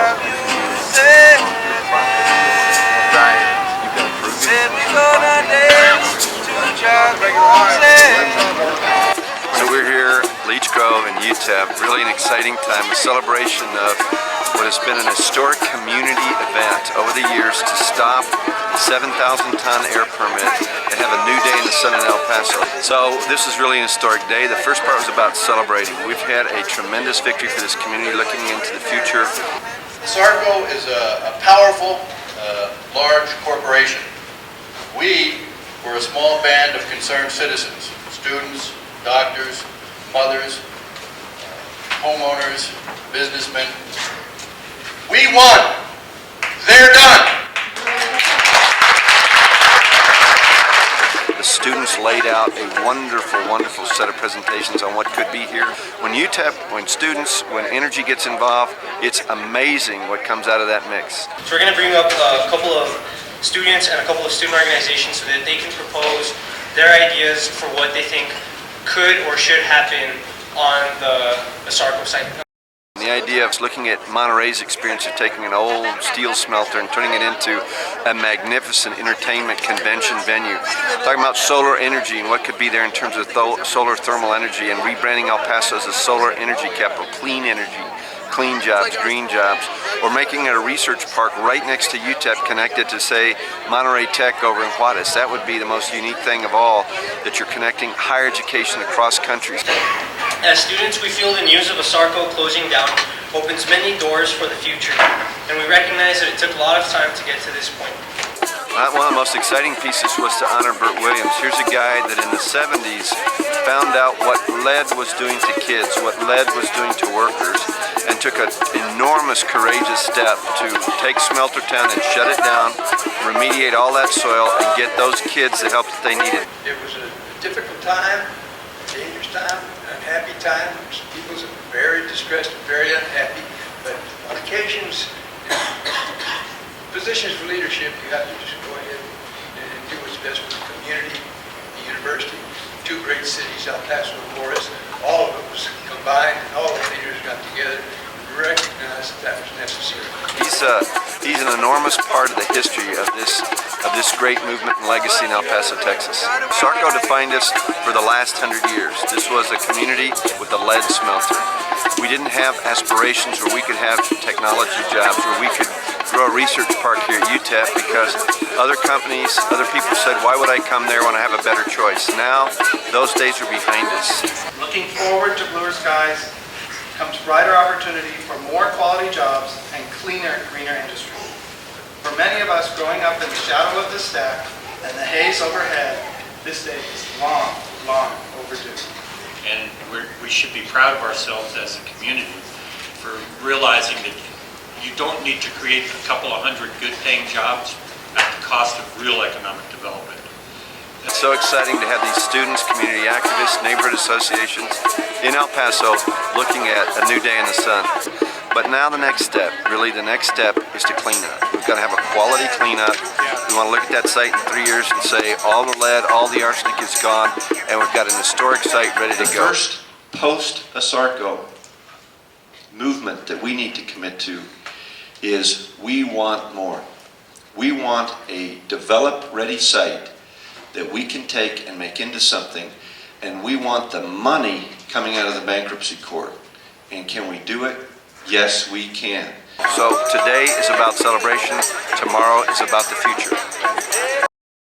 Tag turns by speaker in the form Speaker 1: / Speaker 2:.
Speaker 1: So we're here at Leech Grove in UTEP, really an exciting time, a celebration of what has been an historic community event over the years to stop the 7,000-ton air permit and have a new day in the sun in El Paso. So this is really an historic day. The first part was about celebrating. We've had a tremendous victory for this community looking into the future.
Speaker 2: ASARCO is a powerful, large corporation. We were a small band of concerned citizens, students, doctors, mothers, homeowners, businessmen. We won. They're done.
Speaker 1: The students laid out a wonderful, wonderful set of presentations on what could be here. When UTEP, when energy gets involved, it's amazing what comes out of that mix.
Speaker 3: So we're going to bring up a couple of students and a couple of student organizations so that they can propose their ideas for what they think could or should happen on the ASARCO site.
Speaker 1: The idea of looking at Monterey's experience of taking an old steel smelter and turning it into a magnificent entertainment convention venue. Talking about solar energy and what could be there in terms of solar thermal energy and rebranding El Paso as a solar energy capital, clean energy, clean jobs, green jobs, or making it a research park right next to UTEP connected to, say, Monterey Tech over in Juarez. That would be the most unique thing of all, that you're connecting higher education across countries.
Speaker 3: As students, we feel the news of ASARCO closing down opens many doors for the future, and we recognize that it took a lot of time to get to this point.
Speaker 1: One of the most exciting pieces was to honor Bert Williams. Here's a guy that in the 70s found out what lead was doing to kids, what lead was doing to workers, and took an enormous, courageous step to take Smelter Town and shut it down, remediate all that soil, and get those kids the help that they needed.
Speaker 4: It was a difficult time, a dangerous time, an unhappy time. People were very distressed and very unhappy, but on occasions, positions for leadership, you have to just go ahead and do what's best for the community, the university, two great cities, El Paso and Juarez. All of it was combined, and all the leaders got together and recognized that was necessary.
Speaker 1: He's an enormous part of the history of this great movement and legacy in El Paso, Texas. ASARCO defined us for the last 100 years. This was a community with a lead smelter. We didn't have aspirations where we could have technology jobs, where we could grow a research park here at UTEP, because other companies, other people said, why would I come there when I have a better choice? Now, those days are behind us.
Speaker 5: Looking forward to bluer skies comes brighter opportunity for more quality jobs and cleaner, greener industry. For many of us growing up in the shadow of the stack and the haze overhead, this day is long, long overdue.
Speaker 6: And we should be proud of ourselves as a community for realizing that you don't need to create a couple of hundred good-paying jobs at the cost of real economic development.
Speaker 1: It's so exciting to have these students, community activists, neighborhood associations in El Paso looking at a new day in the sun. But now the next step, really the next step, is to clean up. We've got to have a quality cleanup. We want to look at that site in 3 years and say all the lead, all the arsenic is gone, and we've got an historic site ready to go.
Speaker 7: The first post-ASARCO movement that we need to commit to is we want more. We want a develop-ready site that we can take and make into something, and we want the money coming out of the bankruptcy court. And can we do it? Yes, we can.
Speaker 1: So today is about celebration, tomorrow is about the future.